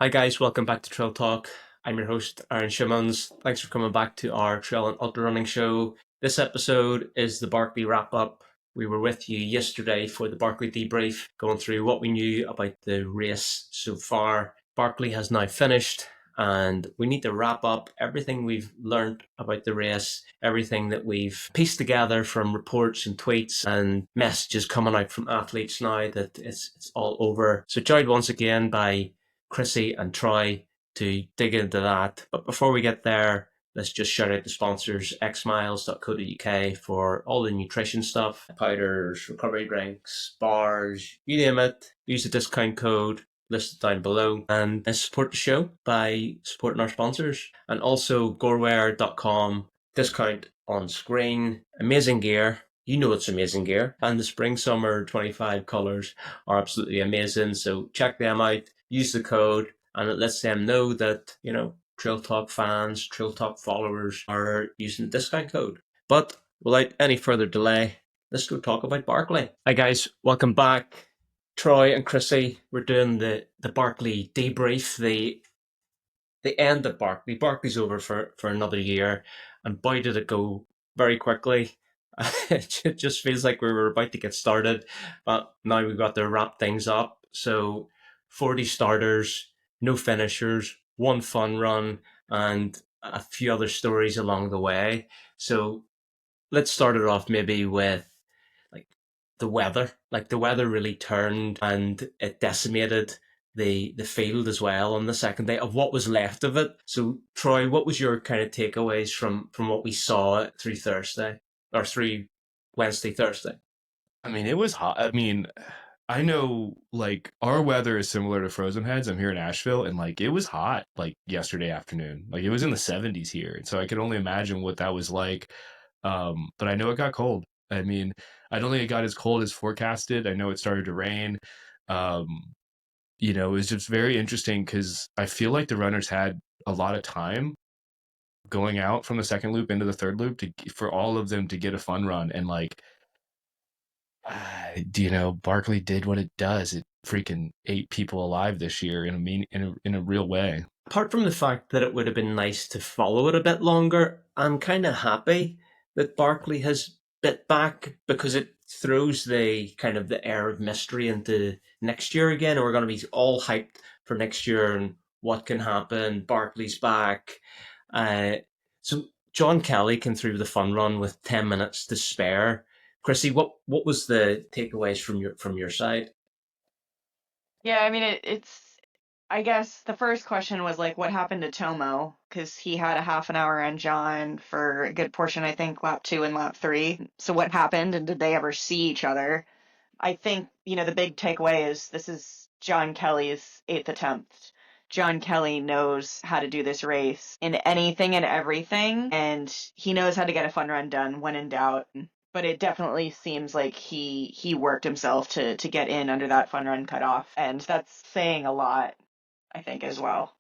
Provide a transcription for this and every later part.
Hi guys, welcome back to Trail Talk. I'm your host, Aaron Shimmons. Thanks for coming back to our trail and ultra running show. This episode is the Barkley wrap up. We were with you yesterday for the Barkley debrief, going through what we knew about the race so far. Barkley has now finished, and we need to wrap up everything we've learned about the race, everything that we've pieced together from reports and tweets and messages coming out from athletes now that it's all over. So joined once again by Chrissy and Troy to dig into that. But before we get there, let's just shout out the sponsors, xmiles.co.uk for all the nutrition stuff, powders, recovery drinks, bars, you name it. Use the discount code listed down below and support the show by supporting our sponsors. And also GOREWEAR.com, discount on screen, amazing gear. You know it's amazing gear. And the spring summer 25 colours are absolutely amazing. So check them out, use the code, and it lets them know that, Trail Talk fans, Trail Talk followers are using the discount code. But without any further delay, let's go talk about Barkley. Hi guys, welcome back. Troy and Chrissy, we're doing the Barkley debrief, the end of Barkley. Barkley's over for another year, and boy did it go very quickly. It just feels like we were about to get started, but now we've got to wrap things up. So 40 starters, no finishers, one fun run, and a few other stories along the way. So let's start it off maybe with like the weather. Like the weather really turned and it decimated the field as well on the second day of what was left of it. So Troy, what was your kind of takeaways from what we saw through Thursday or through Wednesday, Thursday? I mean, it was hot. I mean, I know like our weather is similar to Frozen Heads. I'm here in Asheville, and like it was hot like yesterday afternoon. Like it was in the 70s here. And so I could only imagine what that was like. But I know it got cold. I mean, I don't think it got as cold as forecasted. I know it started to rain. Um, it was just very interesting because I feel like the runners had a lot of time going out from the second loop into the third loop for all of them to get a fun run. And like Barkley did what it does. It freaking ate people alive this year in a real way. Apart from the fact that it would have been nice to follow it a bit longer, I'm kind of happy that Barkley has bit back because it throws the kind of the air of mystery into next year again. And we're going to be all hyped for next year and what can happen. Barkley's back. Uh, so John Kelly came through the fun run with 10 minutes to spare. Chrissy, what was the takeaways from your side? Yeah, I mean, I guess the first question was like, what happened to Tomo? Because he had a half an hour on John for a good portion, I think, lap two and lap three. So what happened, and did they ever see each other? I think, the big takeaway is this is John Kelly's eighth attempt. John Kelly knows how to do this race in anything and everything, and he knows how to get a fun run done when in doubt. But it definitely seems like he worked himself to get in under that fun run cutoff, and that's saying a lot, I think, as well.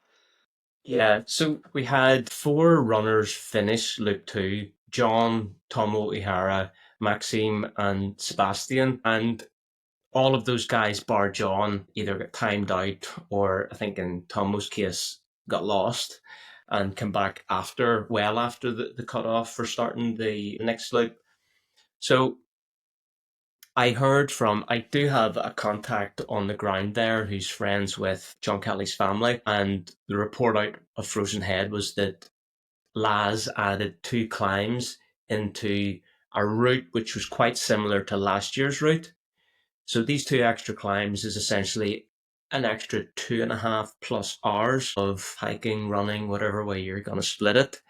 Yeah, so we had four runners finish Loop 2, John, Tomo Ihara, Maxime, and Sebastian. And all of those guys, bar John, either got timed out or I think in Tomo's case, got lost and come back well after the cutoff for starting the next loop. So I do have a contact on the ground there who's friends with John Kelly's family, and the report out of Frozen Head was that Laz added two climbs into a route which was quite similar to last year's route. So these two extra climbs is essentially an extra 2.5+ hours of hiking, running, whatever way you're going to split it,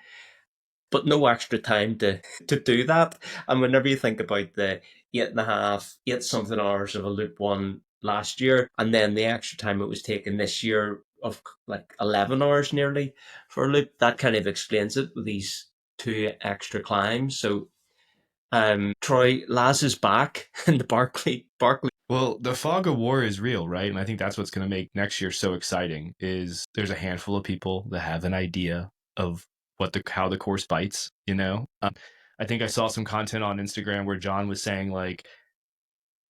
but no extra time to do that. And whenever you think about the 8.5, 8 something hours of a loop one last year, and then the extra time it was taken this year of like 11 hours nearly for a loop, that kind of explains it with these two extra climbs. So, Troy, Laz is back in the Barkley. Well, the fog of war is real, right? And I think that's what's going to make next year so exciting. Is there's a handful of people that have an idea of how the course bites. I think I saw some content on Instagram where John was saying like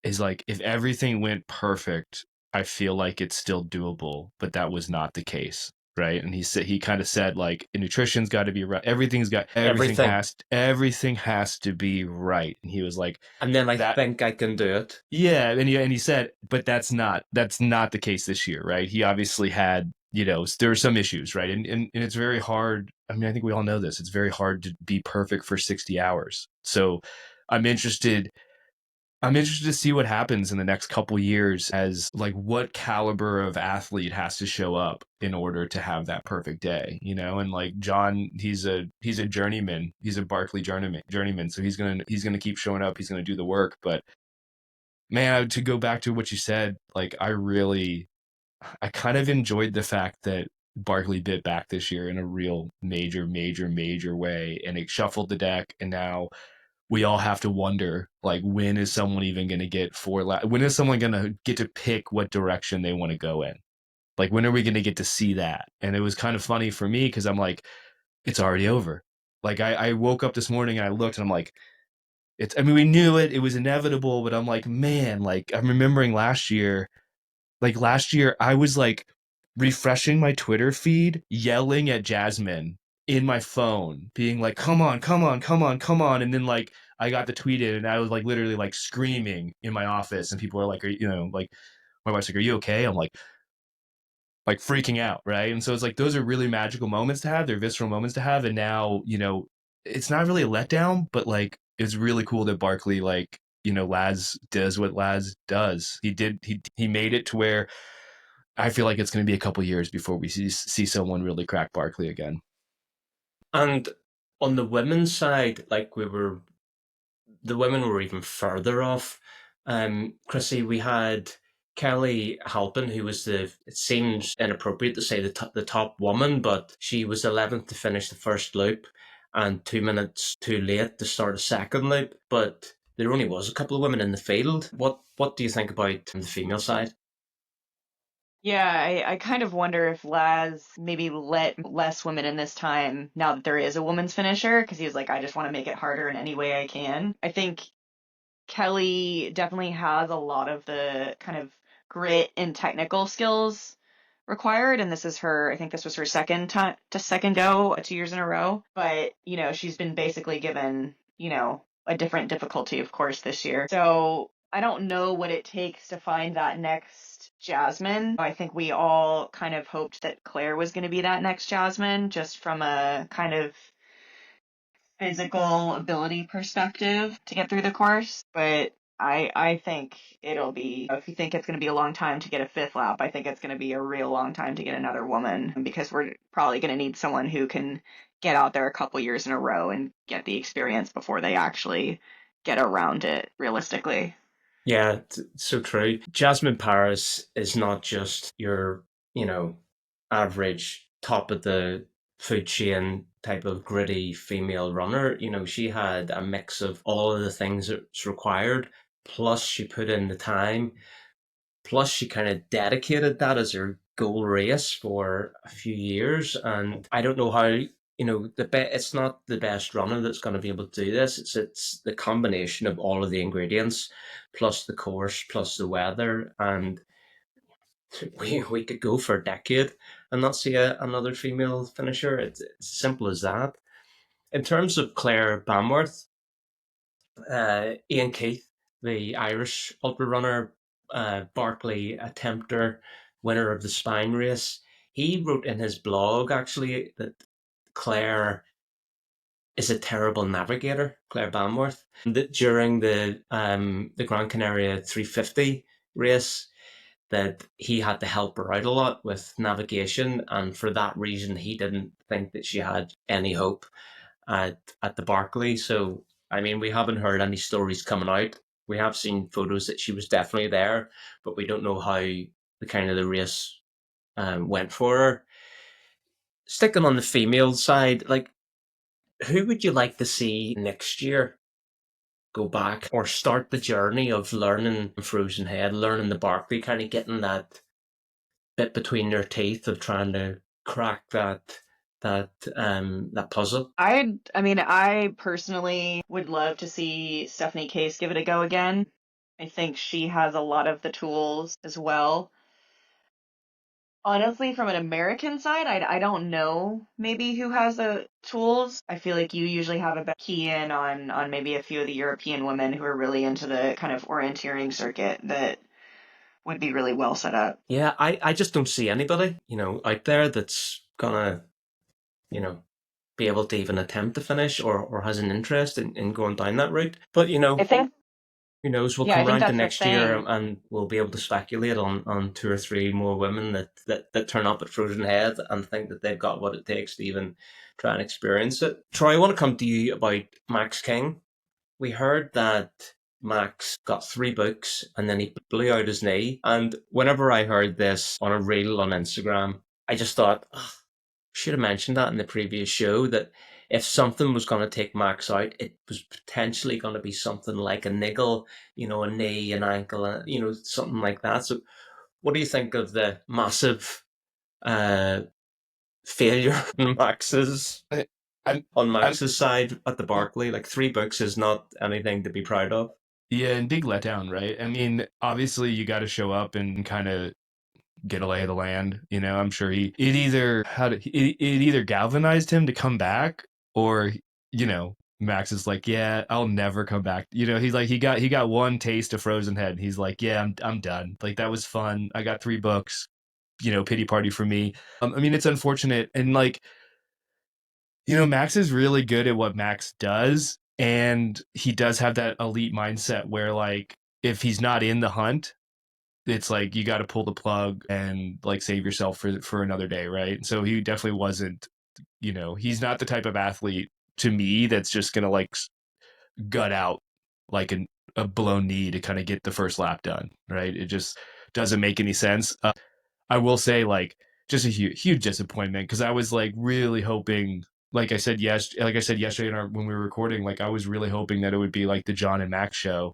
if everything went perfect I feel like it's still doable, but that was not the case. Right. And he kind of said, like, nutrition's got to be right. Everything Everything. has to be right. And he was like, And then I that, think I can do it. yeah. And he said, but that's not the case this year. Right. He obviously had, there were some issues. Right. And it's very hard. I mean, I think we all know this. It's very hard to be perfect for 60 hours. So I'm interested to see what happens in the next couple years, as like what caliber of athlete has to show up in order to have that perfect day, and like John, he's a journeyman, he's a Barkley journeyman. So he's going to keep showing up. He's going to do the work. But man, to go back to what you said, like I kind of enjoyed the fact that Barkley bit back this year in a real major way, and it shuffled the deck. And now we all have to wonder, like, when is someone even going to get when is someone going to get to pick what direction they want to go in? Like, when are we going to get to see that? And it was kind of funny for me because I'm like, it's already over. Like, I woke up this morning and I looked and I'm like, we knew it was inevitable, but I'm like, man, like, I'm remembering last year, I was like refreshing my Twitter feed, yelling at Jasmine in my phone, being like, come on, come on, come on, come on. And then like I got the tweet in and I was like literally like screaming in my office, and people are like, like my wife's like, are you okay? I'm like freaking out, right? And so it's like those are really magical moments to have. They're visceral moments to have. And now, it's not really a letdown, but like it's really cool that Barkley, like, Lads does what Lads does. He made it to where I feel like it's going to be a couple years before we see someone really crack Barkley again. And on the women's side, like the women were even further off. Chrissy, we had Kelly Halpin, who was it seems inappropriate to say the top woman, but she was 11th to finish the first loop and 2 minutes too late to start a second loop. But there only was a couple of women in the field. What do you think about the female side? Yeah, I kind of wonder if Laz maybe let less women in this time now that there is a woman's finisher, because he was like, I just want to make it harder in any way I can. I think Kelly definitely has a lot of the kind of grit and technical skills required, and I think this was her second go 2 years in a row. But, she's been basically given, a different difficulty, of course, this year. So I don't know what it takes to find that next Jasmine. I think we all kind of hoped that Claire was going to be that next Jasmine, just from a kind of physical ability perspective to get through the course. But I think it'll be, if you think it's going to be a long time to get a fifth lap, I think it's going to be a real long time to get another woman, because we're probably going to need someone who can get out there a couple years in a row and get the experience before they actually get around it realistically. Yeah, so true. Jasmine Paris is not just your, average top of the food chain type of gritty female runner. She had a mix of all of the things that's required, plus she put in the time, plus she kind of dedicated that as her goal race for a few years. And I don't know how, it's not the best runner that's going to be able to do this. It's the combination of all of the ingredients, plus the course, plus the weather, and we could go for a decade and not see another female finisher. It's as simple as that. In terms of Claire Bamworth, Ian Keith, the Irish ultra runner, Barkley attempter, winner of the Spine race, he wrote in his blog actually that Claire is a terrible navigator, Claire Bamworth. That during the Gran Canaria 350 race, that he had to help her out a lot with navigation, and for that reason, he didn't think that she had any hope at the Barkley. So, I mean, we haven't heard any stories coming out. We have seen photos that she was definitely there, but we don't know how the race went for her. Sticking on the female side, like, who would you like to see next year go back or start the journey of learning Frozen Head, learning the Barkley, kind of getting that bit between their teeth of trying to crack that puzzle? I personally would love to see Stephanie Case give it a go again. I think she has a lot of the tools as well. Honestly, from an American side, I don't know maybe who has the tools. I feel like you usually have a better key in on maybe a few of the European women who are really into the kind of orienteering circuit that would be really well set up. Yeah, I just don't see anybody, out there that's gonna, you know, be able to even attempt to finish or has an interest in going down that route. But, I think, who knows? We'll yeah, I come think around to that's the next year thing. and we'll be able to speculate on two or three more women that turn up at Frozen Head and think that they've got what it takes to even try and experience it. Troy, I want to come to you about Max King. We heard that Max got 3 books and then he blew out his knee. And whenever I heard this on a reel on Instagram, I just thought, oh, should have mentioned that in the previous show that if something was going to take Max out, it was potentially going to be something like a niggle, a knee, an ankle, something like that. So, what do you think of the massive uh, failure on I, I'm, on I'm, Max's side at the Barkley? Like 3 books is not anything to be proud of. yeah, and big letdown, right? I mean, obviously you got to show up and kind of get a lay of the land. I'm sure it either galvanized him to come back, or Max is like, yeah, I'll never come back. He's like, he got one taste of Frozen Head. He's like, yeah, I'm done. Like, that was fun. I got 3 books. Pity party for me. I mean, it's unfortunate, and like, Max is really good at what Max does, and he does have that elite mindset where, like, if he's not in the hunt, it's like you got to pull the plug and like save yourself for another day, right? So he definitely wasn't, he's not the type of athlete to me that's just gonna like gut out like a blown knee to kind of get the first lap done, right? It just doesn't make any sense. I will say, like, just a huge disappointment, because I was like really hoping, like I said yesterday when we were recording, like I was really hoping that it would be like the John and Max show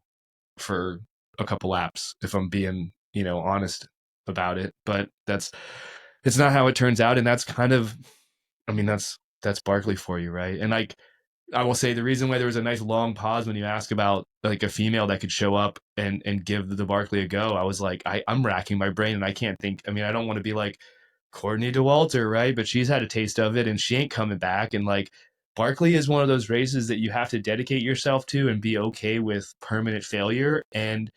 for a couple laps, if I'm being, honest about it. But it's not how it turns out, and that's kind of, I mean, that's Barkley for you, right? And like, I will say the reason why there was a nice long pause when you ask about like a female that could show up and give the Barkley a go, I was like, I'm racking my brain and I can't think. I mean, I don't want to be like Courtney DeWalter, right? But she's had a taste of it and she ain't coming back. And like, Barkley is one of those races that you have to dedicate yourself to and be okay with permanent failure. And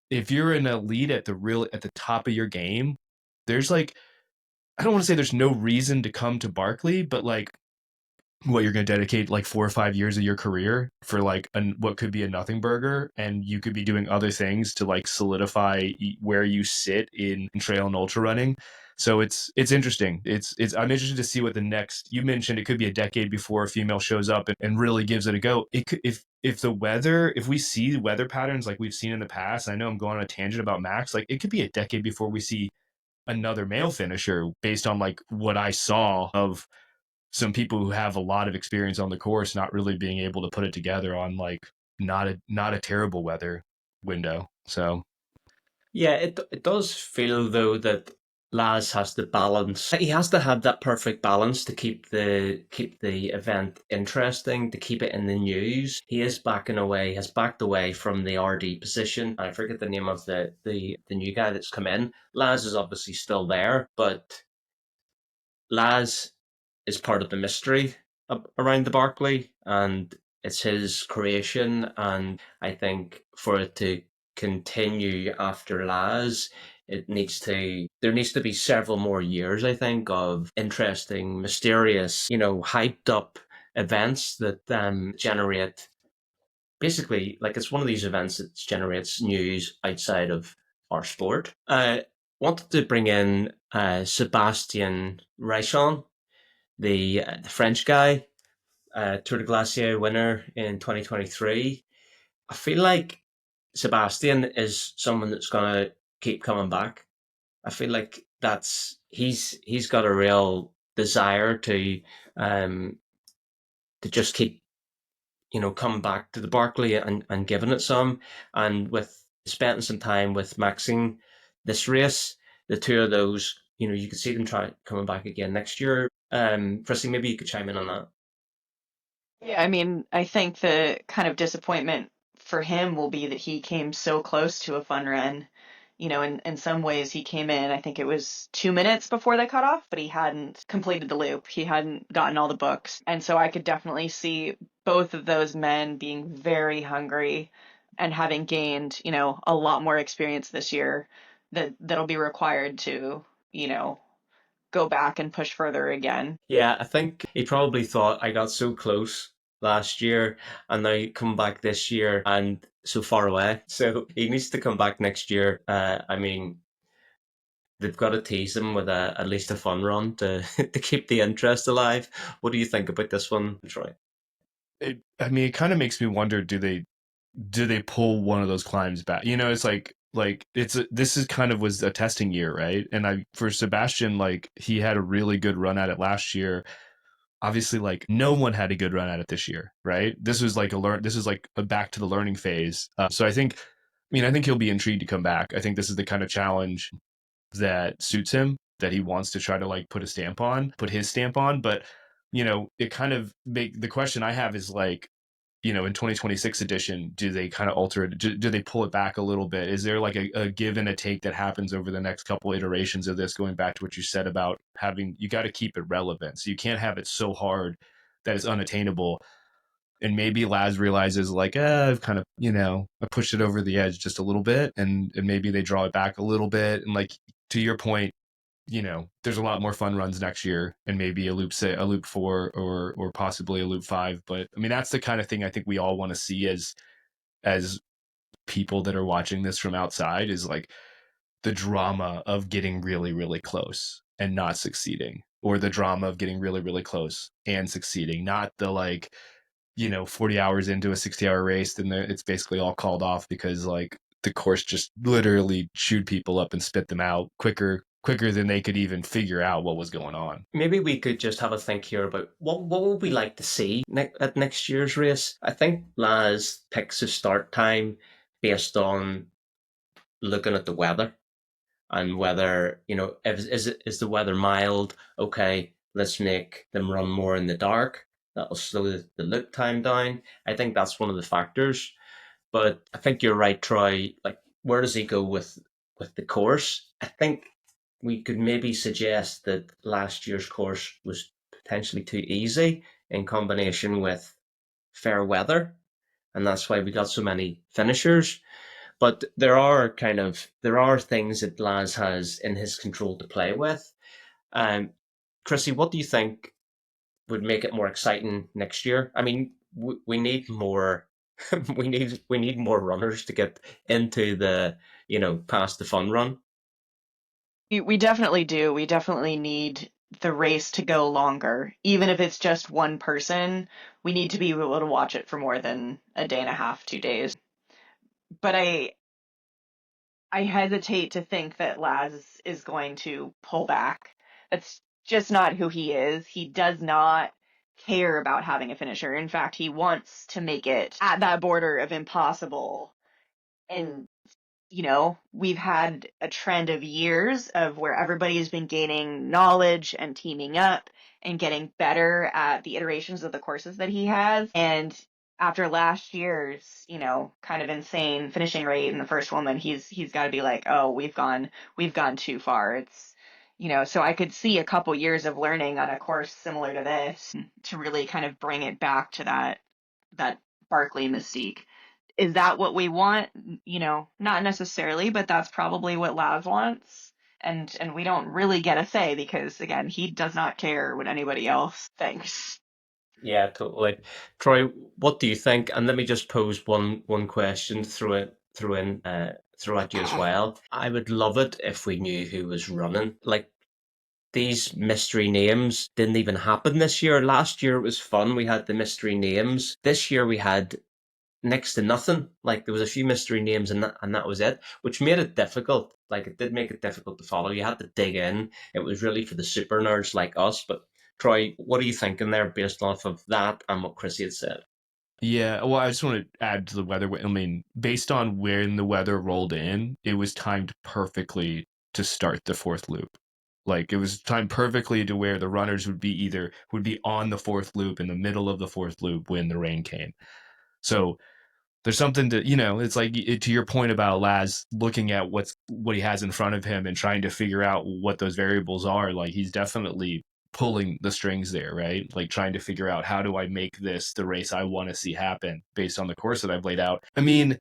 if you're an elite at the top of your game, there's like, I don't want to say there's no reason to come to Barkley, but like, what, you're going to dedicate like 4 or 5 years of your career for like what could be a nothing burger, and you could be doing other things to like solidify where you sit in trail and ultra running. So it's interesting. I'm interested to see what the next, you mentioned it could be a decade before a female shows up and really gives it a go. It could, if we see weather patterns like we've seen in the past, I know I'm going on a tangent about Max, like it could be a decade before we see another male finisher based on like what I saw of some people who have a lot of experience on the course not really being able to put it together on like not a terrible weather window. So Yeah, it does feel though that Laz has the balance. He has to have that perfect balance to keep the event interesting, to keep it in the news. He is has backed away from the RD position. I forget the name of the new guy that's come in. Laz is obviously still there, but Laz is part of the mystery around the Barkley, and it's his creation. And I think for it to continue after Laz, there needs to be several more years, I think, of interesting, mysterious, hyped up events that generate, basically, like, it's one of these events that generates news outside of our sport. Wanted to bring in Sebastien Reichon, the French guy, Tour de Glacier winner in 2023. I feel like Sebastian is someone that's gonna keep coming back. I feel like he's got a real desire um to just keep coming back to the Barkley and giving it some. And with spending some time with Maxine this race, the two of those, you could see them try coming back again next year. Chrissy, maybe you could chime in on that. Yeah, I mean, I think the kind of disappointment for him will be that he came so close to a fun run In some ways he came in, I think it was 2 minutes before the cutoff, but he hadn't completed the loop. He hadn't gotten all the books. And so I could definitely see both of those men being very hungry and having gained, a lot more experience this year that'll be required to, go back and push further again. Yeah, I think he probably thought I got so close last year and now come back this year and so far away. So he needs to come back next year. I mean, they've got to tease him with at least a fun run to to keep the interest alive. What do you think about this one, Troy? It kind of makes me wonder, do they pull one of those climbs back? It's this is kind of was a testing year, right? And for Sebastian, like, he had a really good run at it last year. Obviously, like, no one had a good run at it this year, right? This was like a back to the learning phase. So I think he'll be intrigued to come back. I think this is the kind of challenge that suits him, that he wants to try to like put his stamp on. But it kind of the question I have is, like, in 2026 edition, do they kind of alter it? Do they pull it back a little bit? Is there like a give and a take that happens over the next couple iterations of this, going back to what you said about you got to keep it relevant. So you can't have it so hard that it's unattainable. And maybe Laz realizes, like, I've kind of, I pushed it over the edge just a little bit, and maybe they draw it back a little bit. And, like, to your point, there's a lot more fun runs next year, and maybe a loop 4 or possibly a loop 5. But I mean, that's the kind of thing I think we all want to see as people that are watching this from outside, is like the drama of getting really, really close and not succeeding, or the drama of getting really, really close and succeeding, not the, like, 40 hours into a 60-hour race, then it's basically all called off because, like, the course just literally chewed people up and spit them out quicker than they could even figure out what was going on. Maybe we could just have a think here about what would we like to see at next year's race. I think Laz picks a start time based on looking at the weather and whether, is the weather mild? Okay, let's make them run more in the dark. That'll slow the loop time down. I think that's one of the factors. But I think you're right, Troy. Like, where does he go with the course? I think we could maybe suggest that last year's course was potentially too easy in combination with fair weather, and that's why we got so many finishers. But there are things that Laz has in his control to play with. Chrissy, what do you think would make it more exciting next year? I mean, we need more. we need more runners to get into the past the fun run. We definitely do. We definitely need the race to go longer. Even if it's just one person, we need to be able to watch it for more than a day and a half, 2 days. But I hesitate to think that Laz is going to pull back. That's just not who he is. He does not care about having a finisher. In fact, he wants to make it at that border of impossible. And we've had a trend of years of where everybody's been gaining knowledge and teaming up and getting better at the iterations of the courses that he has. And after last year's, kind of insane finishing rate in the first woman, he's got to be like, oh, we've gone too far. It's, so I could see a couple years of learning on a course similar to this to really kind of bring it back to that Barkley mystique. Is that what we want? Not necessarily, but that's probably what Laz wants. And we don't really get a say because, again, he does not care what anybody else thinks. Yeah, totally. Troy, what do you think? And let me just pose one question through at you as well. I would love it if we knew who was running. Like, these mystery names didn't even happen this year. Last year it was fun. We had the mystery names. This year we had next to nothing. Like, there was a few mystery names and that was it, which made it difficult. Like, it did make it difficult to follow. You had to dig in. It was really for the super nerds like us. But Troy, what are you thinking there based off of that and what Chrissy had said? Yeah, well, I just want to add to the weather. I mean, based on when the weather rolled in, it was timed perfectly to start the fourth loop. Like, it was timed perfectly to where the runners would be on the fourth loop, in the middle of the fourth loop, when the rain came. So there's something to, it's like, to your point about Laz looking at what's what he has in front of him and trying to figure out what those variables are. Like, he's definitely pulling the strings there, right? Like, trying to figure out, how do I make this the race I want to see happen based on the course that I've laid out. I mean,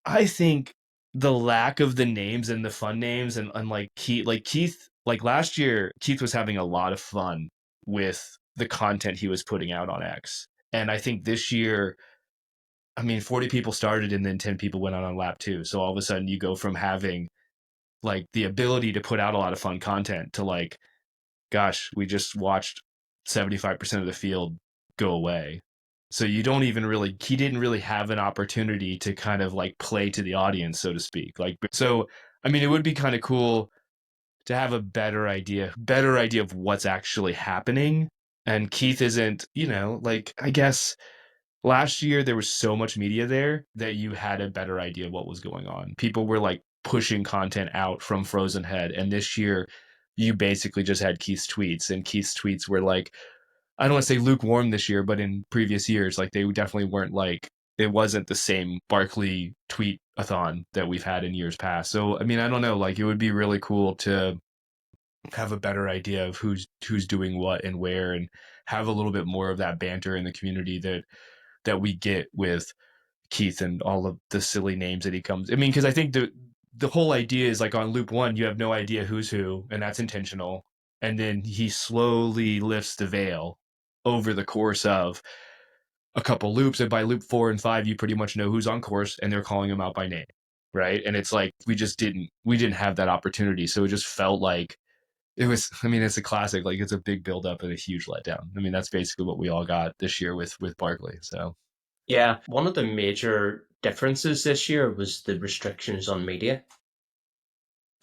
I think the lack of the names and the fun names and like Keith, like last year, Keith was having a lot of fun with the content he was putting out on X. And I think this year, I mean, 40 people started and then 10 people went on lap 2. So all of a sudden you go from having like the ability to put out a lot of fun content to like, gosh, we just watched 75% of the field go away. So you don't even really, he didn't really have an opportunity to kind of like play to the audience, so to speak. Like, so, I mean, it would be kind of cool to have a better idea of what's actually happening. And Keith isn't, you know, like, I guess last year there was so much media there that you had a better idea of what was going on. People were like pushing content out from Frozen Head. And this year you basically just had Keith's tweets, and Keith's tweets were like, I don't want to say lukewarm this year, but in previous years, like they definitely weren't like, it wasn't the same Barkley tweet-a-thon that we've had in years past. So, I mean, I don't know, like it would be really cool to have a better idea of who's doing what and where, and have a little bit more of that banter in the community that we get with Keith and all of the silly names that he comes. I mean, because I think the whole idea is like on loop 1, you have no idea who's who, and that's intentional. And then he slowly lifts the veil over the course of a couple loops, and by loop 4 and 5 you pretty much know who's on course and they're calling him out by name, right? And it's like we didn't have that opportunity, so it just felt like it was, I mean, it's a classic, like it's a big build up and a huge letdown. I mean, that's basically what we all got this year with Barkley. So Yeah, one of the major differences this year was the restrictions on media.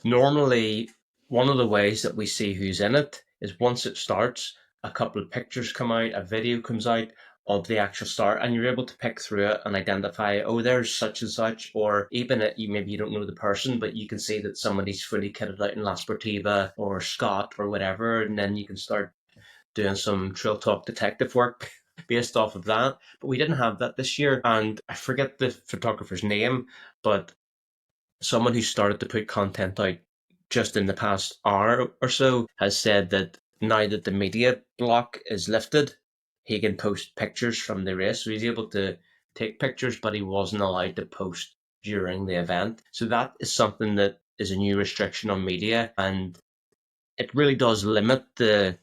Normally, one of the ways that we see who's in it is once it starts, a couple of pictures come out, a video comes out of the actual start, and you're able to pick through it and identify, oh, there's such and such, or even maybe you don't know the person, but you can see that somebody's fully kitted out in La Sportiva or Scott or whatever, and then you can start doing some Trail Talk detective work based off of that. But we didn't have that this year, and I forget the photographer's name, but someone who started to put content out just in the past hour or so has said that now that the media block is lifted, he can post pictures from the race. So he's able to take pictures, but he wasn't allowed to post during the event. So that is something that is a new restriction on media, and it really does limit the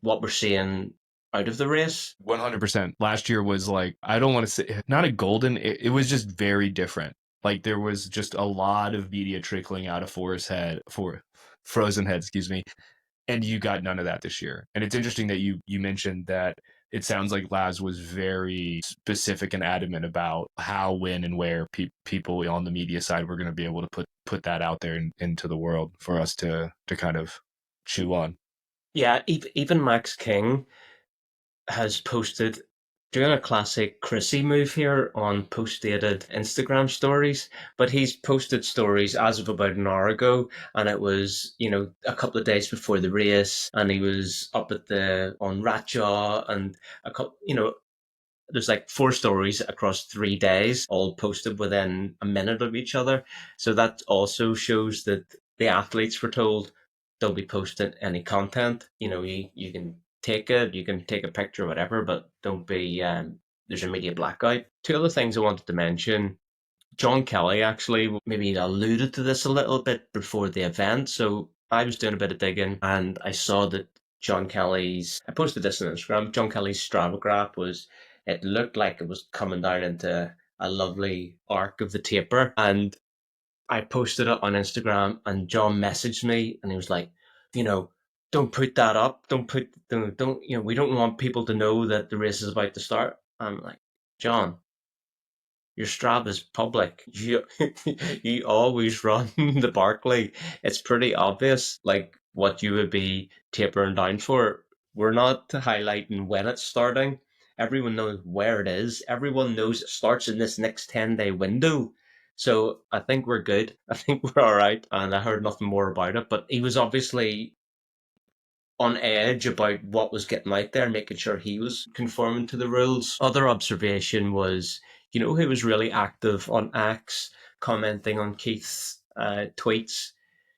what we're seeing out of the race. 100%. Last year was like, I don't want to say not a golden, it was just very different. Like there was just a lot of media trickling out of Frozen Head, excuse me. And you got none of that this year. And it's interesting that you mentioned that it sounds like Laz was very specific and adamant about how, when, and where people on the media side were going to be able to put that out there into the world for us to kind of chew on. Yeah, even Max King has posted, doing a classic Chrissy move here on post-dated Instagram stories, but he's posted stories as of about an hour ago, and it was, a couple of days before the race, and he was up on Ratjaw, and a couple, there's like 4 stories across 3 days, all posted within a minute of each other. So that also shows that the athletes were told they'll be posting any content. You can take it, you can take a picture, whatever, but don't be, there's a media blackout. 2 other things I wanted to mention. John Kelly actually maybe alluded to this a little bit before the event. So I was doing a bit of digging and I saw that I posted this on Instagram, John Kelly's Strava graph it looked like it was coming down into a lovely arc of the taper. And I posted it on Instagram and John messaged me and he was like, don't put that up. Don't, we don't want people to know that the race is about to start. I'm like, John, your Strava is public. You you always run the Barkley. It's pretty obvious, like what you would be tapering down for. We're not highlighting when it's starting. Everyone knows where it is. Everyone knows it starts in this next 10-day window. So I think we're good. I think we're all right. And I heard nothing more about it. But he was obviously on edge about what was getting out there, making sure he was conforming to the rules. Other observation was, who was really active on X, commenting on Keith's tweets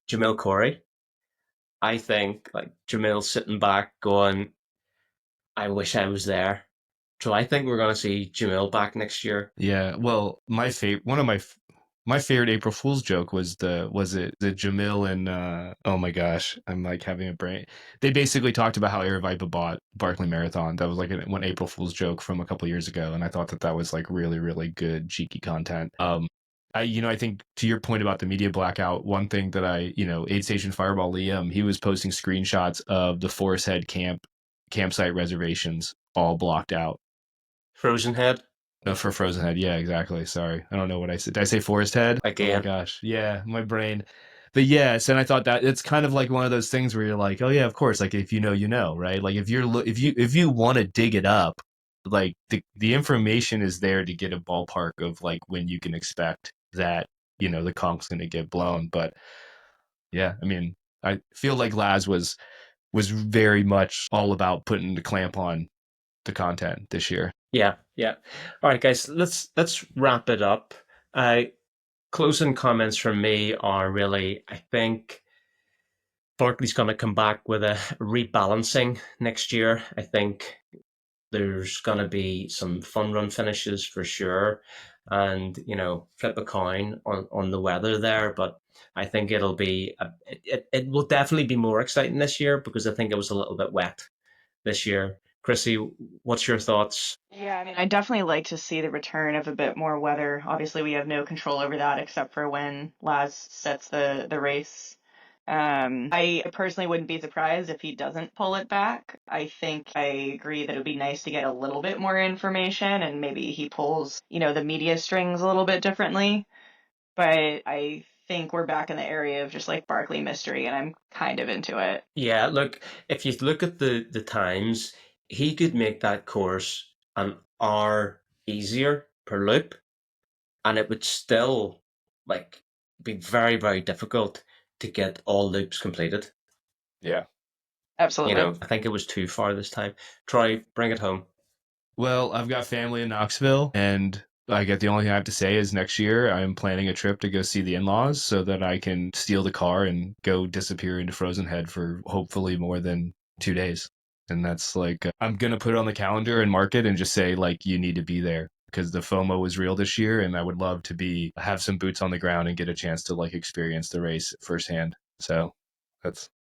Jamil Corey. I think like Jamil's sitting back going, I wish I was there. So I think we're going to see Jamil back next year. Yeah, well, one of my favorite April Fool's joke was the Jamil and oh my gosh, I'm like having a brain. They basically talked about how Aravaipa bought Barkley Marathon. That was like one April Fool's joke from a couple years ago, and I thought that was like really really good cheeky content. I think to your point about the media blackout, one thing that Aid Station Fireball Liam, he was posting screenshots of the Forest Head campsite reservations all blocked out. Frozen Head. No, for Frozen Head. Yeah, exactly. Sorry. I don't know what I said. Did I say Forest Head? Again. Oh my gosh. Yeah, my brain. But yes, and I thought that it's kind of like one of those things where you're like, oh yeah, of course. Like if you know, you know, right? Like if you want to dig it up, like the information is there to get a ballpark of like when you can expect that the conk's going to get blown. But yeah, I mean, I feel like Laz was very much all about putting the clamp on the content this year. Yeah. All right, guys, let's wrap it up. Closing comments from me are really, I think Barkley's going to come back with a rebalancing next year. I think there's going to be some fun run finishes for sure, and flip a coin on the weather there. But I think it'll be it will definitely be more exciting this year because I think it was a little bit wet this year. Chrissy, what's your thoughts? Yeah, I mean, I definitely like to see the return of a bit more weather. Obviously, we have no control over that except for when Laz sets the race. I personally wouldn't be surprised if he doesn't pull it back. I think I agree that it would be nice to get a little bit more information and maybe he pulls, the media strings a little bit differently. But I think we're back in the area of just like Barkley mystery, and I'm kind of into it. Yeah, look, if you look at the times, he could make that course an hour easier per loop, and it would still like be very, very difficult to get all loops completed. Yeah. Absolutely. I think it was too far this time. Troy, bring it home. Well, I've got family in Knoxville, and I get the only thing I have to say is next year I'm planning a trip to go see the in-laws so that I can steal the car and go disappear into Frozen Head for hopefully more than 2 days. And that's like, I'm going to put it on the calendar and mark it and just say, like, you need to be there because the FOMO was real this year. And I would love to have some boots on the ground and get a chance to like experience the race firsthand. So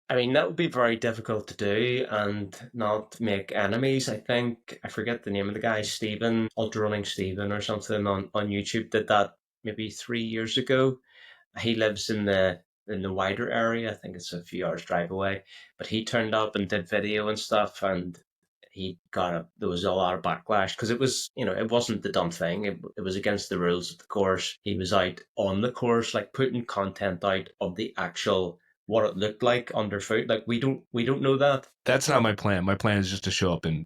I mean, that would be very difficult to do and not make enemies. I think, I forget the name of the guy, Steven, Ultra Running Steven or something on YouTube did that maybe 3 years ago. He lives in the wider area. I think it's a few hours drive away, but he turned up and did video and stuff, and there was a lot of backlash because it was, it wasn't the dumb thing. It was against the rules of the course. He was out on the course, like putting content out of the actual what it looked like underfoot. Like we don't know that. That's not my plan. My plan is just to show up and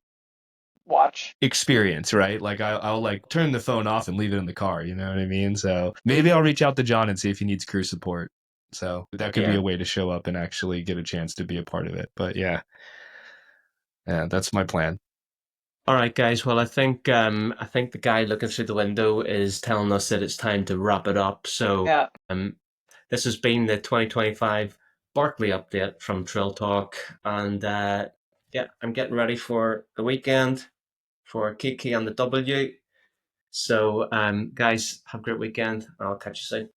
watch experience, right? Like I'll like turn the phone off and leave it in the car. You know what I mean? So maybe I'll reach out to John and see if he needs crew support. So that could be a way to show up and actually get a chance to be a part of it. But yeah, that's my plan. All right, guys. Well, I think the guy looking through the window is telling us that it's time to wrap it up. So yeah. This has been the 2025 Barkley update from Trail Talk, and I'm getting ready for the weekend for Kiki and the W. So, guys, have a great weekend. I'll catch you soon.